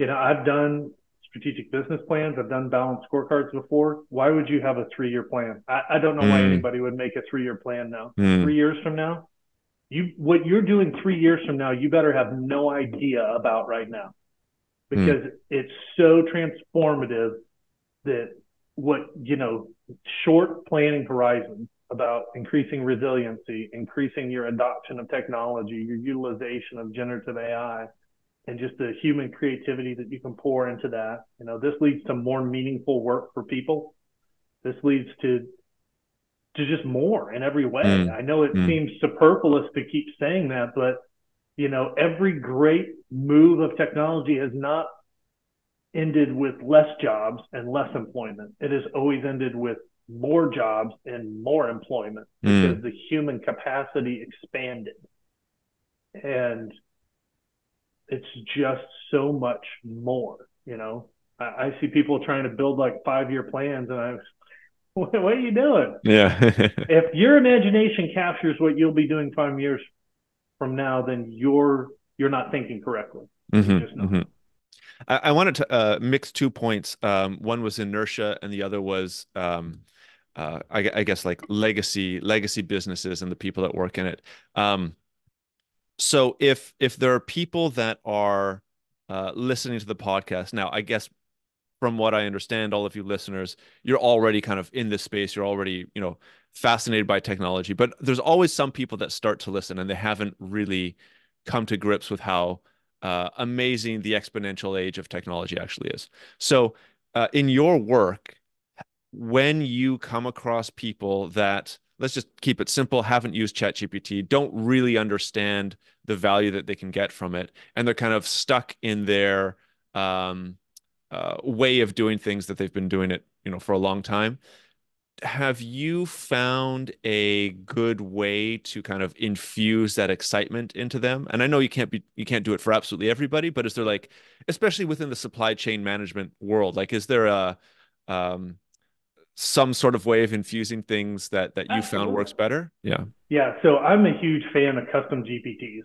A: I've done strategic business plans. I've done balanced scorecards before. Why would you have a 3-year plan? I don't know why anybody would make a 3-year plan now. 3 years from now, what you're doing 3 years from now, you better have no idea about right now, because it's so transformative that short planning horizon about increasing resiliency, increasing your adoption of technology, your utilization of generative AI, and just the human creativity that you can pour into that. This leads to more meaningful work for people. This leads to just more in every way. I know it seems superfluous to keep saying that, but every great move of technology has not ended with less jobs and less employment. It has always ended with more jobs and more employment, because the human capacity expanded. And it's just so much more. I see people trying to build like 5-year plans, and what are you doing?
H: Yeah.
A: If your imagination captures what you'll be doing 5 years from now, then you're not thinking correctly. Just not.
H: I wanted to mix 2 points. One was inertia, and the other was, I guess, like legacy businesses and the people that work in it. So if there are people that are listening to the podcast now, I guess from what I understand, all of you listeners, you're already kind of in this space. You're already, fascinated by technology. But there's always some people that start to listen and they haven't really come to grips with how amazing the exponential age of technology actually is. So in your work, when you come across people that, let's just keep it simple, haven't used ChatGPT, don't really understand the value that they can get from it, and they're kind of stuck in their way of doing things that they've been doing it, for a long time. Have you found a good way to kind of infuse that excitement into them? And I know you can't do it for absolutely everybody, but is there, like, especially within the supply chain management world, like, is there a some sort of way of infusing things that you found works better?
A: Yeah. So I'm a huge fan of custom GPTs.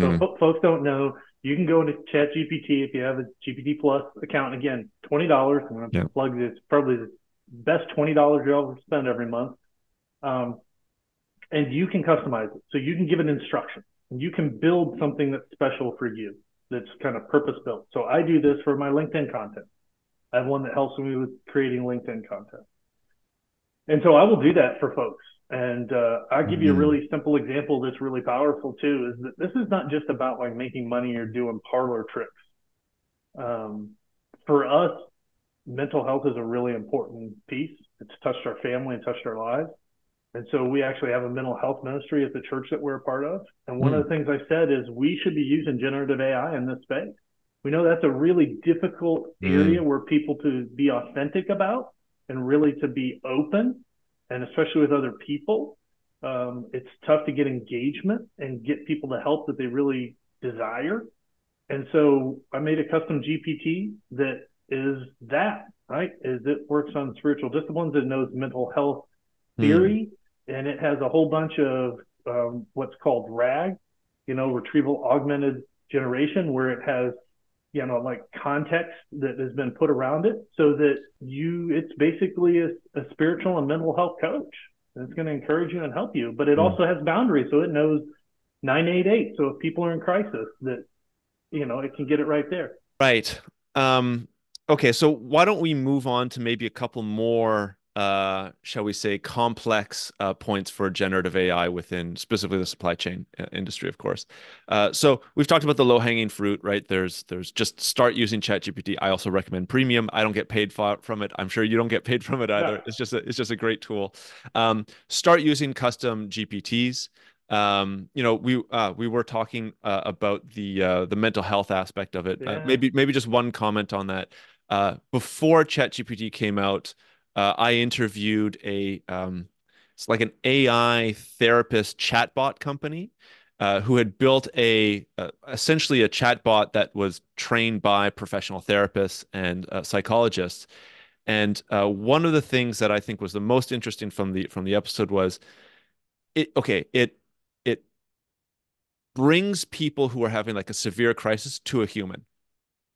A: So folks don't know, you can go into ChatGPT if you have a GPT Plus account. Again, $20. I'm going to plug this, probably the best $20 you'll ever spend every month. And you can customize it. So you can give it instructions, and you can build something that's special for you, that's kind of purpose built. So I do this for my LinkedIn content. I have one that helps me with creating LinkedIn content. And so I will do that for folks. And I'll give you a really simple example that's really powerful too, is that this is not just about like making money or doing parlor tricks. For us, mental health is a really important piece. It's touched our family and touched our lives. And so we actually have a mental health ministry at the church that we're a part of. And one of the things I said is we should be using generative AI in this space. We know that's a really difficult area where people to be authentic about and really to be open. And especially with other people, it's tough to get engagement and get people the help that they really desire. And so I made a custom GPT that is that, right? Is it works on spiritual disciplines. It knows mental health theory, and it has a whole bunch of what's called RAG, retrieval augmented generation, where it has, like context that has been put around it, so that it's basically a spiritual and mental health coach. And it's going to encourage you and help you, but it also has boundaries. So it knows 988. So if people are in crisis, that, it can get it right there.
H: Right. Okay. So why don't we move on to maybe a couple more shall we say, complex points for generative AI within specifically the supply chain industry, of course. So we've talked about the low-hanging fruit, right? There's just start using ChatGPT. I also recommend Premium. I don't get paid from it. I'm sure you don't get paid from it either. Yeah. It's just a great tool. Start using custom GPTs. We were talking about the mental health aspect of it. Yeah. Maybe just one comment on that. Before ChatGPT came out, I interviewed it's like an AI therapist chatbot company who had built essentially a chatbot that was trained by professional therapists and psychologists. And one of the things that I think was the most interesting from the episode was it brings people who are having like a severe crisis to a human.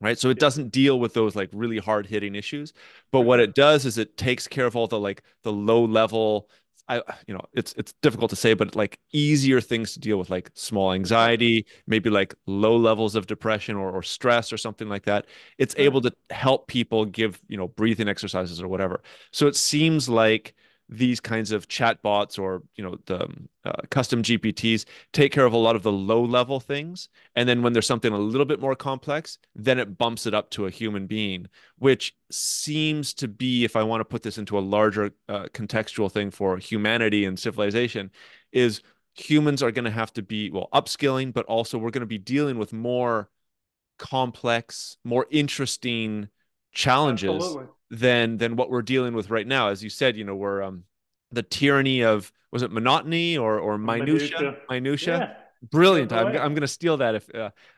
H: Right. So it doesn't deal with those like really hard hitting issues. But what it does is it takes care of all the low level, it's difficult to say, but like easier things to deal with, like small anxiety, maybe like low levels of depression or stress or something like that. It's able to help people give, breathing exercises or whatever. So it seems like these kinds of chatbots or the custom GPTs take care of a lot of the low level things, and then when there's something a little bit more complex, then it bumps it up to a human being, which seems to be, if I want to put this into a larger contextual thing for humanity and civilization, is humans are going to have to be upskilling, but also we're going to be dealing with more complex, more interesting challenges. Absolutely. Than what we're dealing with right now. As you said, we're the tyranny of, was it monotony or minutia? Yeah. Brilliant. I'm going to steal that if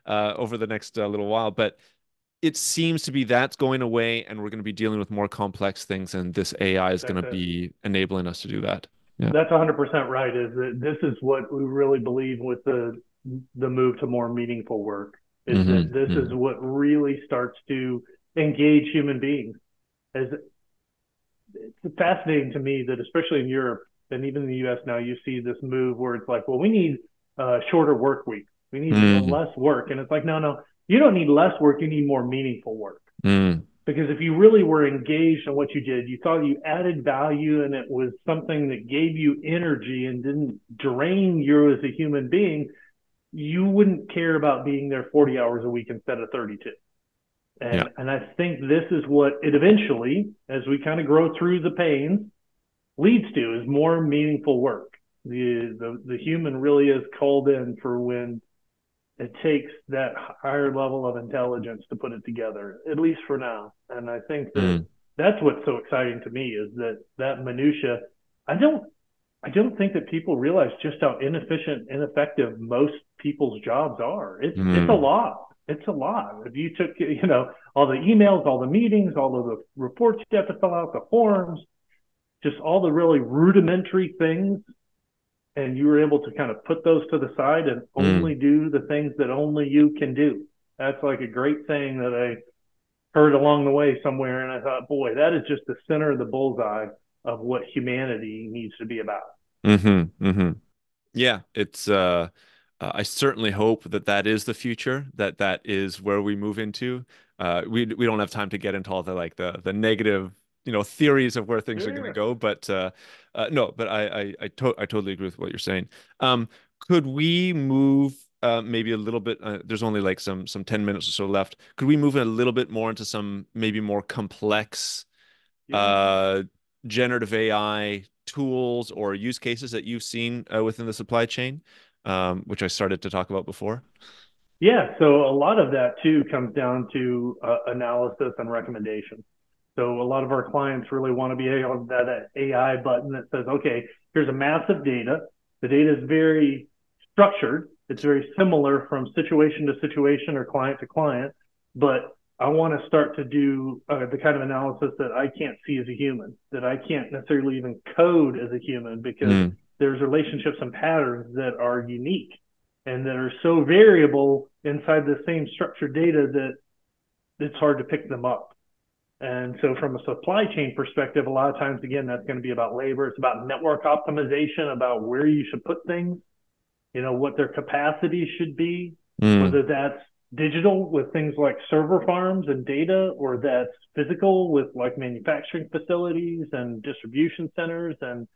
H: over the next little while, but it seems to be that's going away, and we're going to be dealing with more complex things, and this AI is going to be enabling us to do that.
A: Yeah. That's 100% right. Is that this is what we really believe with the move to more meaningful work. Is that this is what really starts to engage human beings. It's fascinating to me that especially in Europe and even in the US now, you see this move where it's like, well, we need shorter work weeks. We need less work. And it's like, no, you don't need less work. You need more meaningful work. Because if you really were engaged in what you did, you thought you added value and it was something that gave you energy and didn't drain you as a human being, you wouldn't care about being there 40 hours a week instead of 32. And I think this is what it eventually, as we kind of grow through the pains, leads to, is more meaningful work. The human really is called in for when it takes that higher level of intelligence to put it together, at least for now. And I think that that's what's so exciting to me, is that minutia. I don't think that people realize just how inefficient, ineffective most people's jobs are. It's a lot. It's a lot. If you took, all the emails, all the meetings, all of the reports you have to fill out, the forms, just all the really rudimentary things, and you were able to kind of put those to the side and only do the things that only you can do. That's like a great thing that I heard along the way somewhere, and I thought, boy, that is just the center of the bullseye of what humanity needs to be about.
H: Yeah, it's I certainly hope that is the future, that is where we move into. We don't have time to get into all the negative theories of where things are going to go, but no, but I totally agree with what you're saying. Could we move maybe a little bit? There's only like some 10 minutes or so left. Could we move a little bit more into some maybe more complex generative AI tools or use cases that you've seen within the supply chain, which I started to talk about before?
A: Yeah, so a lot of that too comes down to analysis and recommendation. So a lot of our clients really want to be able to have that AI button that says, okay, here's a mass of data. The data is very structured. It's very similar from situation to situation or client to client, but I want to start to do the kind of analysis that I can't see as a human, that I can't necessarily even code as a human, because there's relationships and patterns that are unique and that are so variable inside the same structured data that it's hard to pick them up. And so from a supply chain perspective, a lot of times, again, that's going to be about labor. It's about network optimization, about where you should put things, what their capacity should be, whether that's digital with things like server farms and data, or that's physical with like manufacturing facilities and distribution centers and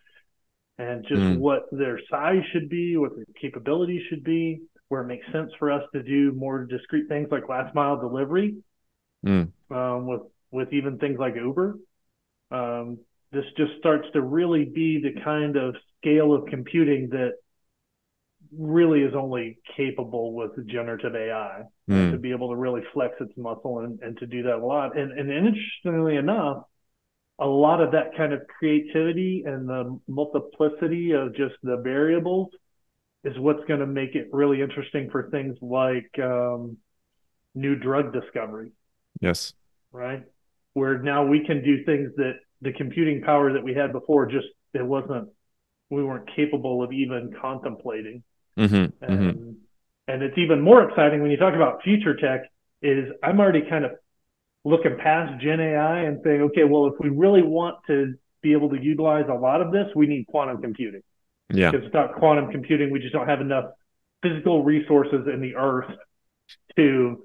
A: just what their size should be, what their capabilities should be, where it makes sense for us to do more discrete things like last mile delivery, with even things like Uber. This just starts to really be the kind of scale of computing that really is only capable with generative AI, to be able to really flex its muscle and to do that a lot. And interestingly enough, a lot of that kind of creativity and the multiplicity of just the variables is what's going to make it really interesting for things like new drug discovery.
H: Yes.
A: Right. Where now we can do things that the computing power that we had before, we weren't capable of even contemplating. And it's even more exciting when you talk about future tech, is I'm already kind of looking past Gen AI and saying, okay, well, if we really want to be able to utilize a lot of this, we need quantum computing.
H: Yeah.
A: Because without quantum computing, we just don't have enough physical resources in the earth to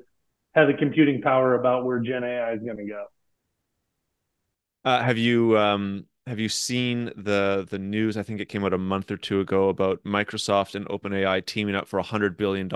A: have the computing power about where Gen AI is going to go.
H: Have you seen the news? I think it came out a month or two ago about Microsoft and OpenAI teaming up for $100 billion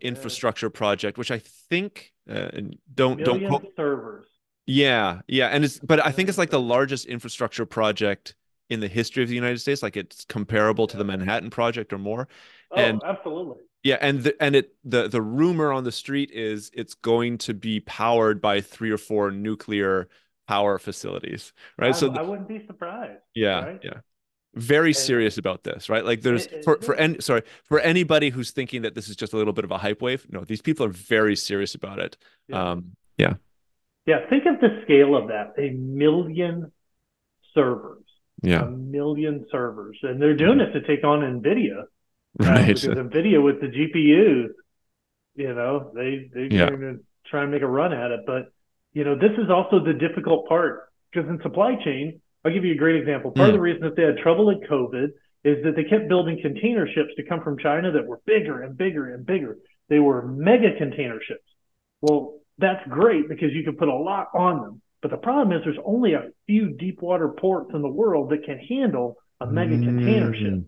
H: infrastructure project, which I think don't quote
A: servers.
H: Yeah, and but I think it's like the largest infrastructure project in the history of the United States. Like it's comparable to the Manhattan Project or more.
A: Oh, absolutely.
H: Yeah, and the rumor on the street is it's going to be powered by 3 or 4 nuclear power facilities, right?
A: I wouldn't be surprised.
H: Yeah,
A: right?
H: yeah. Very serious about this, right? Like there's for anybody who's thinking that this is just a little bit of a hype wave, no, these people are very serious about it.
A: Yeah, think of the scale of that. 1 million servers.
H: Yeah.
A: 1 million servers. And they're doing it to take on NVIDIA.
H: Right.
A: Because NVIDIA with the GPUs, they're going to try and make a run at it. But, this is also the difficult part, because in supply chain, I'll give you a great example. Part of the reason that they had trouble in COVID is that they kept building container ships to come from China that were bigger and bigger and bigger. They were mega container ships. Well, that's great because you can put a lot on them. But the problem is there's only a few deep water ports in the world that can handle a mega container ship.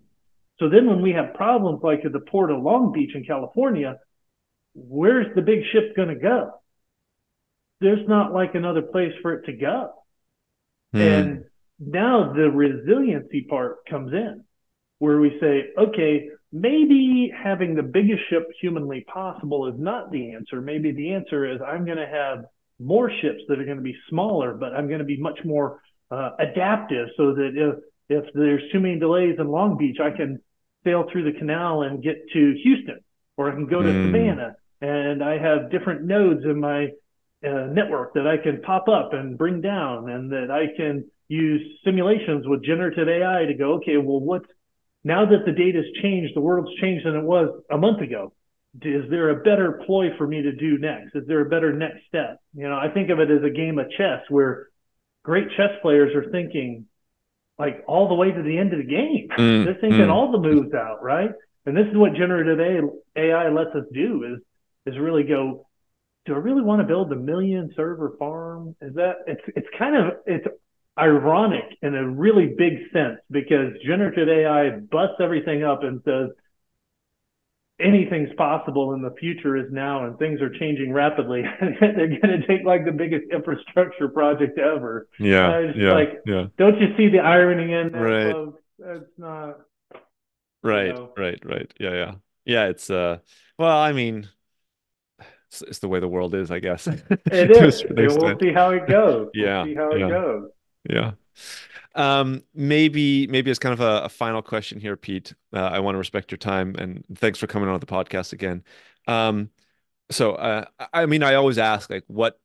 A: So then when we have problems like at the port of Long Beach in California, where's the big ship going to go? There's not like another place for it to go. And now the resiliency part comes in, where we say, okay, maybe having the biggest ship humanly possible is not the answer. Maybe the answer is I'm going to have more ships that are going to be smaller, but I'm going to be much more adaptive, so that if there's too many delays in Long Beach, I can sail through the canal and get to Houston, or I can go to Savannah, and I have different nodes in my network that I can pop up and bring down, and that I can use simulations with generative AI to go, okay, well, now that the data's changed, the world's changed than it was a month ago. Is there a better ploy for me to do next? Is there a better next step? I think of it as a game of chess where great chess players are thinking like all the way to the end of the game. They're thinking all the moves out, right? And this is what generative AI lets us do is really go, do I really want to build 1 million server farm? It's ironic in a really big sense, because generative AI busts everything up and says anything's possible and the future is now and things are changing rapidly. They're going to take like the biggest infrastructure project ever. Don't you see the irony in that?
H: Right.
A: Folks? It's not.
H: Right. Yeah. It's well, I mean, it's the way the world is, I guess.
A: It is. We'll see how it goes.
H: Yeah.
A: We'll see how it goes.
H: Yeah. Maybe as kind of a final question here, Pete. I want to respect your time, and thanks for coming on the podcast again. I mean, I always ask like what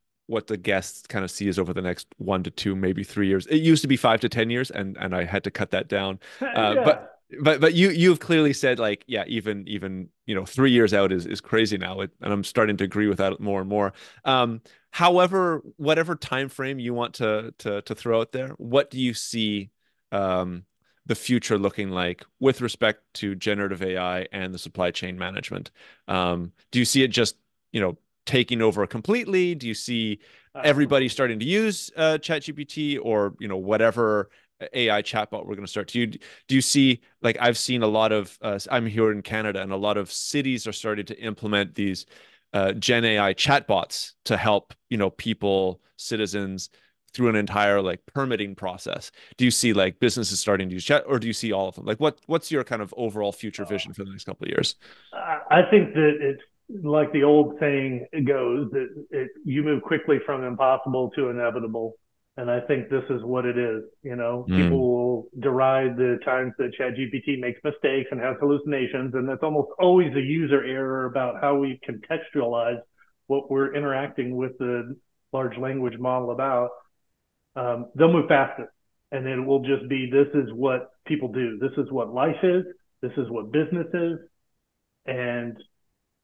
H: the guests kind of sees over the next 1 to 2, maybe 3 years. It used to be 5 to 10 years, and I had to cut that down. But you've clearly said like, yeah, even 3 years out is crazy now, and I'm starting to agree with that more and more. However, whatever time frame you want to throw out there, what do you see the future looking like with respect to generative AI and the supply chain management? Do you see it just, taking over completely? Do you see everybody starting to use ChatGPT or, whatever AI chatbot we're going to start to use? Do you see, like, I've seen a lot of, I'm here in Canada, and a lot of cities are starting to implement these Gen AI chatbots to help, people, citizens through an entire like permitting process. Do you see like businesses starting to use chat, or do you see all of them? Like what's your kind of overall future vision for the next couple of years?
A: I think that it's like the old saying goes, that you move quickly from impossible to inevitable. And I think this is what it is. People will deride the times that ChatGPT makes mistakes and has hallucinations. And that's almost always a user error about how we contextualize what we're interacting with the large language model about. They'll move faster, and it will just be, this is what people do. This is what life is. This is what business is. And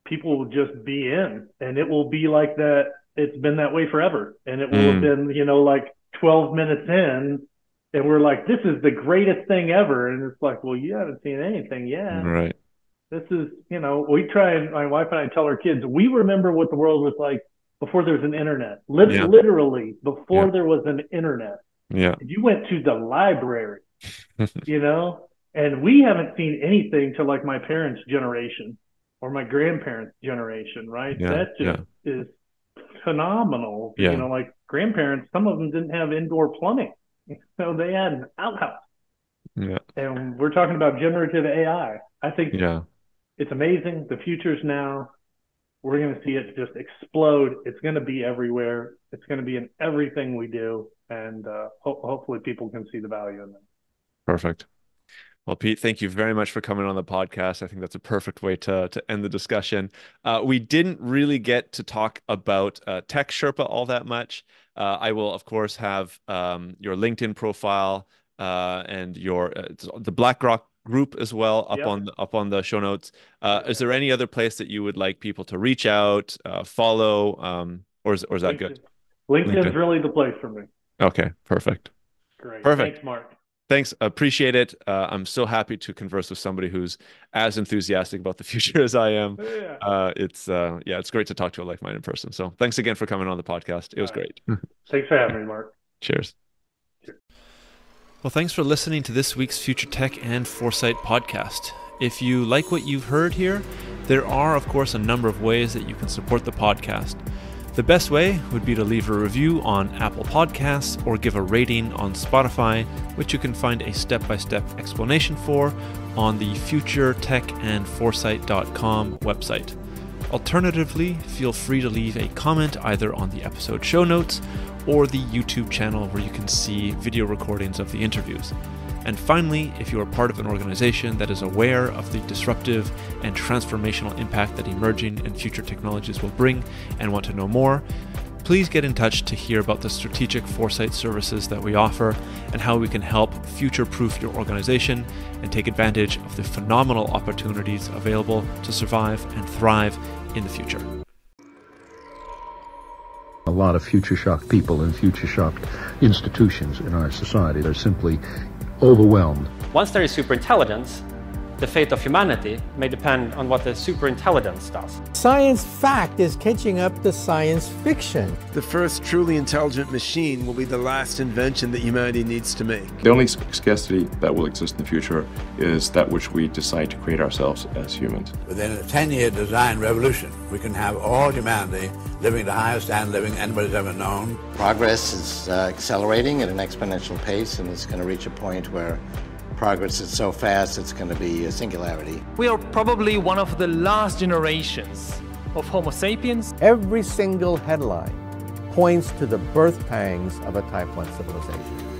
A: people will just be in, and it will be like that. It's been that way forever. And it will have been, like 12 minutes in, and we're like, this is the greatest thing ever. And it's like, well, you haven't seen anything yet.
H: Right.
A: This is, we try, and my wife and I tell our kids, we remember what the world was like before there was an internet. Literally before there was an internet.
H: Yeah.
A: You went to the library, and we haven't seen anything to like my parents' generation or my grandparents' generation, right?
H: Yeah.
A: That just is phenomenal.
H: Yeah.
A: Like grandparents, some of them didn't have indoor plumbing. So they had an outhouse.
H: Yeah.
A: And we're talking about generative AI. I think it's amazing. The future's now. We're going to see it just explode. It's going to be everywhere. It's going to be in everything we do. And hopefully people can see the value in it.
H: Perfect. Well, Pete, thank you very much for coming on the podcast. I think that's a perfect way to end the discussion. We didn't really get to talk about Tech Sherpa all that much. I will, of course, have your LinkedIn profile and your the BlackRock group as well up on the show notes. Is there any other place that you would like people to reach out, follow, or is that good?
A: LinkedIn's really the place for me.
H: Okay, perfect.
A: Great.
H: Perfect.
A: Thanks, Mark.
H: Thanks. Appreciate it. I'm so happy to converse with somebody who's as enthusiastic about the future as I am. It's great to talk to a like-minded person. So thanks again for coming on the podcast. It was great.
A: Thanks for having me, Mark.
H: Cheers. Well, thanks for listening to this week's Future Tech and Foresight podcast. If you like what you've heard here, there are, of course, a number of ways that you can support the podcast. The best way would be to leave a review on Apple Podcasts or give a rating on Spotify, which you can find a step-by-step explanation for on the futuretechandforesight.com website. Alternatively, feel free to leave a comment either on the episode show notes or the YouTube channel where you can see video recordings of the interviews. And finally, if you are part of an organization that is aware of the disruptive and transformational impact that emerging and future technologies will bring and want to know more, please get in touch to hear about the strategic foresight services that we offer and how we can help future-proof your organization and take advantage of the phenomenal opportunities available to survive and thrive in the future.
B: A lot of future-shocked people and future-shocked institutions in our society are simply overwhelmed.
I: Once there is superintelligence, the fate of humanity may depend on what the superintelligence does.
J: Science fact is catching up to science fiction.
K: The first truly intelligent machine will be the last invention that humanity needs to make.
L: The only scarcity that will exist in the future is that which we decide to create ourselves as humans.
M: Within a 10-year design revolution, we can have all humanity living the highest standard living anybody's ever known.
N: Progress is accelerating at an exponential pace, and it's going to reach a point where progress is so fast it's going to be a singularity.
F: We are probably one of the last generations of Homo sapiens.
J: Every single headline points to the birth pangs of a Type 1 civilization.